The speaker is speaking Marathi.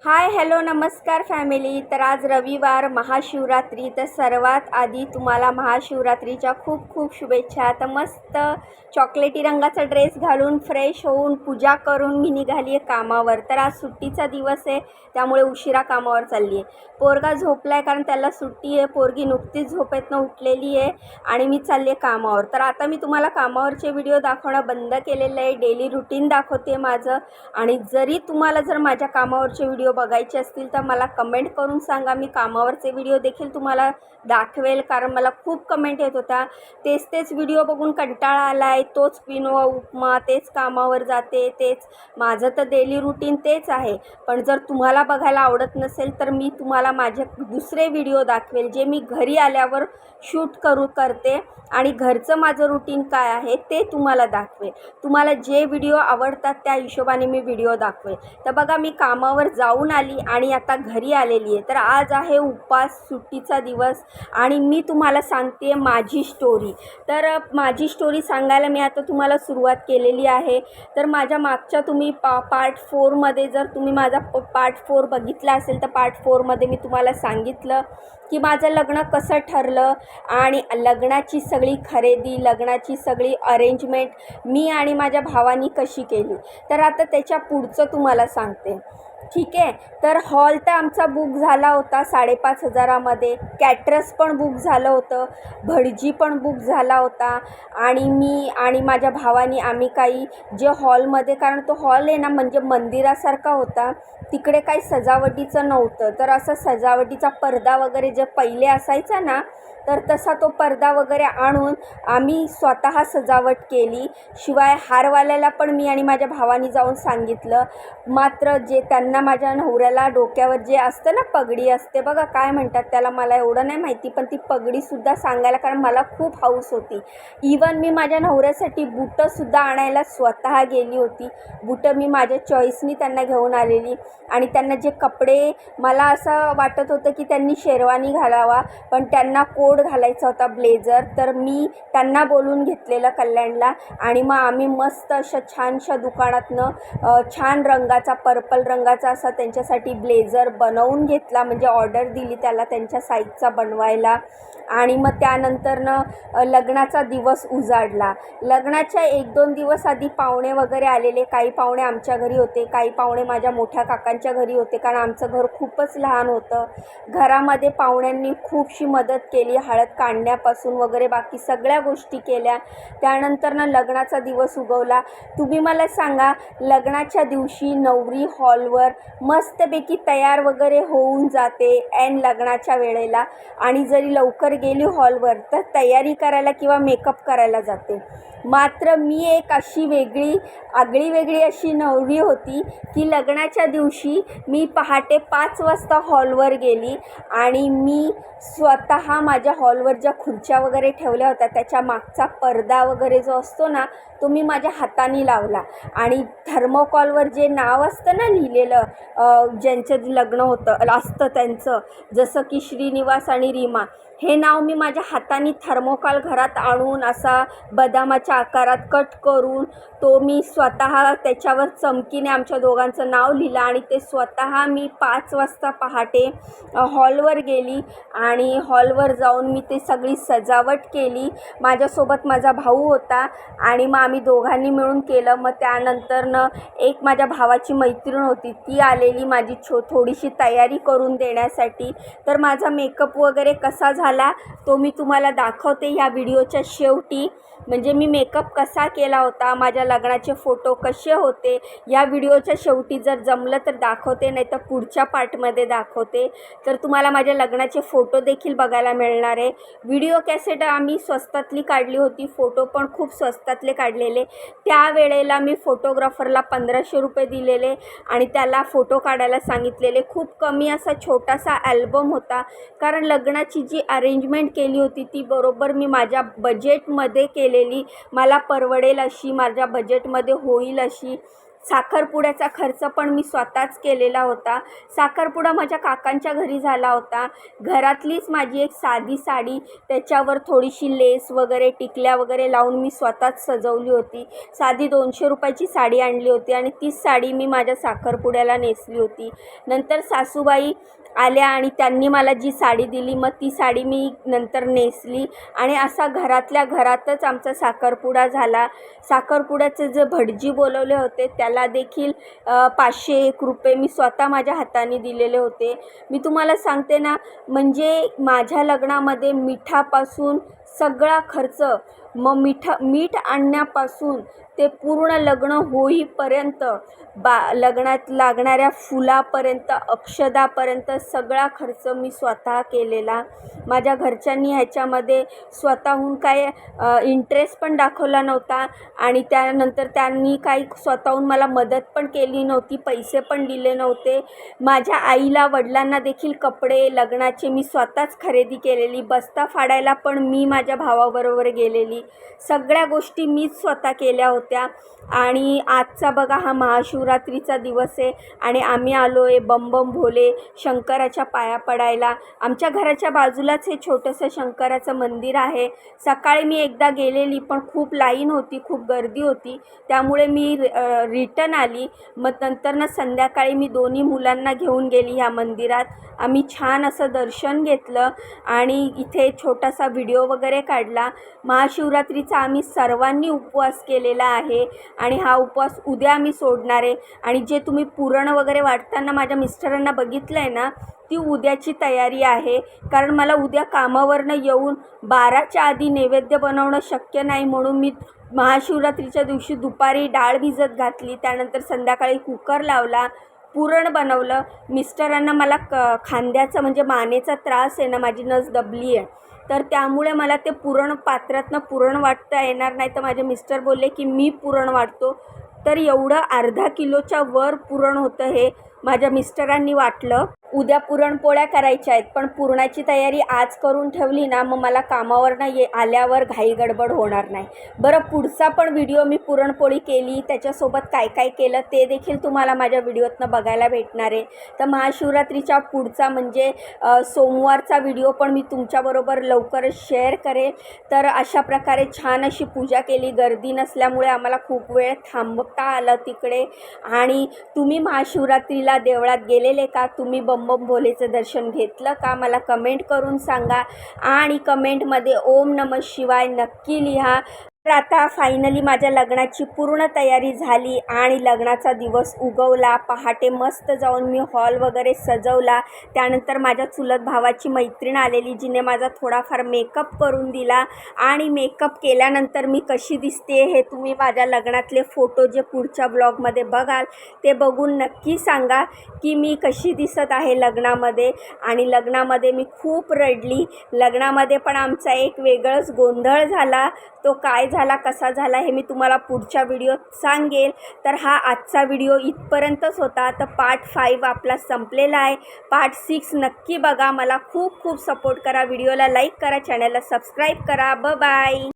हाय हॅलो नमस्कार फॅमिली. तर आज रविवार महाशिवरात्री. तर सर्वात आधी तुम्हाला महाशिवरात्रीच्या खूप खूप शुभेच्छा. तर मस्त चॉकलेटी रंगाचा ड्रेस घालून फ्रेश होऊन पूजा करून मी निघाली आहे कामावर. तर आज सुट्टीचा दिवस आहे त्यामुळे उशिरा कामावर चालली आहे. पोरगा झोपला आहे कारण त्याला सुट्टी आहे. पोरगी नुकतीच झोपेतनं उठलेली आहे आणि मी चालली आहे कामावर. तर आता मी तुम्हाला कामावरचे व्हिडिओ दाखवणं बंद केलेलं आहे. डेली रुटीन दाखवते माझं. आणि जरी तुम्हाला जर माझ्या कामावरचे व्हिडिओ बघायचे असतील तर मला कमेंट करून सांगा. मी कामावरचे व्हिडिओ देखील तुम्हाला दाखवेल कारण मला खूप कमेंट येत होत्या तेच व्हिडिओ बघून कंटाळा आला आहे, तोच पिनवा उपमा, तेच कामावर जाते, तेच. माझं तर डेली रुटीन तेच आहे. पण जर तुम्हाला बघायला आवडत नसेल तर मी तुम्हाला माझे दुसरे व्हिडिओ दाखवेल जे मी घरी आल्यावर शूट करते आणि घरचं माझं रुटीन काय आहे ते तुम्हाला दाखवेल. तुम्हाला जे व्हिडिओ आवडतात त्या हिशोबाने मी व्हिडिओ दाखवेल. तर बघा मी कामावर जाऊन आली आणि आता घरी आलेली आहे. तर आज आहे उपवास, सुट्टीचा दिवस आणि मी तुम्हाला सांगते माझी स्टोरी. तर माझी स्टोरी सांगायला मी आता तुम्हाला सुरुवात केलेली आहे. तर माझ्या मागच्या तुम्ही पार्ट 4मध्ये जर तुम्ही माझा पार्ट 4 बघितला असेल तर पार्ट 4मध्ये मी तुम्हाला सांगितलं की माझं लग्न कसं ठरलं आणि लग्नाची सगळी खरेदी, लग्नाची सगळी अरेंजमेंट मी आणि माझ्या भावानी कशी केली. तर आता त्याच्या पुढचं तुम्हाला सांगते. ठीक आहे. तर हॉल तर आमचा बुक झाला होता 5,500मध्ये. कॅटरस पण बुक झालं होतं, भटजी पण बुक झाला होता आणि मी आणि माझ्या भावानी आम्ही काही जे हॉलमध्ये, कारण तो हॉल आहे ना म्हणजे मंदिरासारखा होता, तिकडे काही सजावटीचं नव्हतं. तर असं सजावटीचा पडदा वगैरे जे पहिले असायचा ना तर तसा तो पडदा वगैरे आणून आम्ही स्वतः सजावट केली. शिवाय हारवाल्याला पण मी आणि माझ्या भावानी जाऊन सांगितलं. मात्र जे त्यांना माझ्या नवऱ्याला डोक्यावर जे असतं ना पगडी असते बघा, काय म्हणतात त्याला मला एवढं नाही माहिती, पण ती पगडीसुद्धा सांगायला, कारण मला खूप हौस होती. इवन मी माझ्या नवऱ्यासाठी बुटंसुद्धा आणायला स्वतः गेली होती. बुटं मी माझ्या चॉईसनी त्यांना घेऊन आलेली आणि त्यांना जे कपडे, मला असं वाटत होतं की त्यांनी शेरवानी घालावा पण त्यांना कोट घालायचा होता, ब्लेझर. तर मी त्यांना बोलून घेतलेलं कल्याणला आणि मग आम्ही मस्त अशा छानशा दुकानातनं छान रंगाचा, पर्पल रंगाचा असा त्यांच्यासाठी ब्लेझर बनवून घेतला. म्हणजे ऑर्डर दिली त्याला त्यांच्या साईजचा बनवायला. आणि मग त्यानंतरनं लग्नाचा दिवस उजाडला. लग्नाच्या 1-2 दिवस आधी पाहुणे वगैरे आलेले. काही पाहुणे आमच्या घरी होते, काही पाहुणे माझ्या मोठ्या काकांच्या घरी होते, कारण आमचं घर खूपच लहान होतं. घरामध्ये पाहुण्यांनी खूपशी मदत केली, हळद काढण्यापासून वगैरे बाकी सगळ्या गोष्टी केल्या. त्यानंतरनं लग्नाचा दिवस उगवला. तुम्ही मला सांगा, लग्नाच्या दिवशी नवरी हॉलवर मस्तपैकी तयार वगैरे होऊन जाते ऐन लग्नाच्या वेळेला आणि जरी लवकर गेली हॉलवर तर तयारी करायला किंवा मेकअप करायला जाते. मात्र मी एक अशी आगळी अशी नवरी होती की लग्नाच्या दिवशी मी पहाटे 5 वाजता हॉलवर गेली आणि मी स्वतः माझ्या हॉलवर ज्या खुर्च्या वगैरे ठेवल्या होत्या त्याच्या मागचा पडदा वगैरे जो असतो ना तो मी माझ्या हाताने लावला आणि थर्मोकॉलवर जे नाव असतं ना लिहिलेलं, ज्यांचं लग्न असतं त्यांचं, जसं की श्रीनिवास आणि रीमा, हे नाव मी माझ्या हाताने थर्मोकॉल घरात आणून असा बदामाच्या आकारात कट करून तो मी स्वतः त्याच्यावर चमकीने आमच्या दोघांचं नाव लिहिलं आणि ते स्वतः मी 5 वाजता पहाटे हॉलवर गेली आणि हॉलवर जाऊन मी ते सगळी सजावट केली. माझ्यासोबत माझा भाऊ होता आणि मग आम्ही दोघांनी मिळून केलं. मग त्यानंतरनं एक माझ्या भावाची मैत्रीण होती, ती आलेली माझी थोडीशी तयारी करून देण्यासाठी. तर माझा मेकअप वगैरे कसा झाला तो मी तुम्हाला दाखवते ह्या व्हिडिओच्या शेवटी. म्हणजे मी मेकअप कसा केला होता, माझ्या लग्नाचे फोटो कसे होते, या व्हिडिओच्या शेवटी जर जमलं तर दाखवते, नाही तर पुढच्या पार्टमध्ये दाखवते. तर तुम्हाला माझ्या लग्नाचे फोटो देखील बघायला मिळणार आहे. व्हिडिओ कॅसेट आम्ही स्वस्तातली काढली होती, फोटो पण खूप स्वस्तातले काढलेले. त्यावेळेला मी फोटोग्राफरला 1,500 रुपये दिलेले आणि त्याला फोटो काढायला सांगितलेले. खूप कमी असा छोटासा ॲल्बम होता, कारण लग्नाची जी अरेंजमेंट केली होती ती बरोबर मी माझ्या बजेटमध्ये केलेली, मला परवडेल अशी, माझ्या बजेटमध्ये होईल अशी. साखरपुड्याचा खर्च पण मी स्वतःच केलेला होता. साखरपुडा माझ्या काकांच्या घरी झाला होता. घरातलीच माझी एक साधी साडी, त्याच्यावर थोडीशी लेस वगैरे टिकल्या वगैरे लावून मी स्वतःच सजवली होती. साधी 200 रुपयाची साडी आणली होती आणि तीच साडी मी माझ्या साखरपुड्याला नेसली होती. नंतर सासूबाई आल्या आणि त्यांनी मला जी साडी दिली, मग ती साडी मी नंतर नेसली आणि असा घरातल्या घरातच आमचा साखरपुडा झाला. साखरपुड्याचे जे भटजी बोलवले होते त्याला देखील 501 रुपये मी स्वतः माझ्या हाताने दिलेले होते. मी तुम्हाला सांगते ना, म्हणजे माझ्या लग्नामध्ये मिठापासून सगळा खर्च, मग मीठ आणण्यापासून ते पूर्ण लग्न होईपर्यंत, लग्नात लागणाऱ्या फुलापर्यंत, अक्षदापर्यंत सगळा खर्च मी स्वतः केलेला. माझ्या घरच्यांनी ह्याच्यामध्ये स्वतःहून काय इंटरेस्ट पण दाखवला नव्हता आणि त्यानंतर त्यांनी काही स्वतःहून मला मदत पण केली नव्हती, पैसे पण दिले नव्हते. माझ्या आईला वडिलांना देखील कपडे लग्नाचे मी स्वतःच खरेदी केलेली. बस्ता फाडायला पण मी माझ्या भावाबरोबर गेलेली. सगळ्या गोष्टी मीच स्वतः केल्या होत्या. आणि आजचा बघा हा महाशिवरात्रीचा दिवस आहे आणि आम्ही आलो आहे बम बम भोले शंकराच्या पाया पडायला. आमच्या घराच्या बाजूलाच हे छोटंसं शंकराचं मंदिर आहे. सकाळी मी एकदा गेलेली पण खूप लाईन होती, खूप गर्दी होती, त्यामुळे मी रिटर्न आली. मग नंतर संध्याकाळी मी दोन्ही मुलांना घेऊन गेली ह्या मंदिरात. आम्ही छान असं दर्शन घेतलं आणि इथे छोटासा व्हिडिओ वगैरे काढला. महाशिवरात्रीचा आम्ही सर्वांनी उपवास केलेला आहे आणि हा उपवास उद्या आम्ही सोडणार आहे. आणि जे तुम्ही पुरण वगैरे वाटताना माझ्या मिस्टरांना बघितलं आहे ना, ती उद्याची तयारी आहे. कारण मला उद्या कामावरनं येऊन 12च्या आधी नैवेद्य बनवणं शक्य नाही, म्हणून मी महाशिवरात्रीच्या दिवशी दुपारी डाळ भिजत घातली, त्यानंतर संध्याकाळी कुकर लावला, पुरण बनवलं. मिस्टरांना मला खांद्याचा म्हणजे मानेचा त्रास आहे ना, माझी नस दबली आहे, तर त्यामुळे मला ते पुरण पात्रातनं पुरण वाटता येणार नाही. तर माझे मिस्टर बोलले की मी पुरण वाटतो. तर एवढं अर्धा किलोच्या वर पुरण होतं हे माझ्या मिस्टरांनी वाटलं. उद्या पुरणपोळ्या करायच्या आहेत, पण पुरणाची तयारी आज करून ठेवली ना, मग मला कामावरनं आल्यावर घाई गडबड होणार नाही. बरं, पुढचा पण व्हिडिओ मी पुरणपोळी केली त्याच्यासोबत काय काय केलं ते देखील तुम्हाला माझ्या व्हिडिओतनं बघायला भेटणार आहे. तर महाशिवरात्रीच्या पुढचा म्हणजे सोमवारचा व्हिडिओ पण मी तुमच्याबरोबर लवकरच शेअर करेल. तर अशा प्रकारे छान अशी पूजा केली. गर्दी नसल्यामुळे आम्हाला खूप वेळ थांबता आलं तिकडे. आणि तुम्ही महाशिवरात्रीला देवळात गेलेले का? तुम्ही बम बम भोलेचं दर्शन घेतलं का? मला कमेंट करून सांगा आणि कमेंटमध्ये ओम नमः शिवाय नक्की लिहा. तर आता फायनली माझ्या लग्नाची पूर्ण तयारी झाली आणि लग्नाचा दिवस उगवला. पहाटे मस्त जाऊन मी हॉल वगैरे सजवला. त्यानंतर माझ्या चुलत भावाची मैत्रीण आलेली, जिने माझा थोडाफार मेकअप करून दिला. आणि मेकअप केल्यानंतर मी कशी दिसते हे तुम्ही माझ्या लग्नातले फोटो जे पुढच्या ब्लॉगमध्ये बघाल ते बघून नक्की सांगा की मी कशी दिसत आहे लग्नामध्ये. आणि लग्नामध्ये मी खूप रडली. लग्नामध्ये पण आमचा एक वेगळंच गोंधळ झाला. तो काय झाला, कसा झाला हे मी तुम्हाला पुढच्या व्हिडिओत सांगेल. तर हा आजचा व्हिडिओ इथपर्यंतच होता. तर पार्ट 5 आपला संपलेला आहे. पार्ट 6 नक्की बघा. मला खूप खूप सपोर्ट करा. व्हिडिओला लाईक करा, चॅनलला सबस्क्राईब करा. बाय.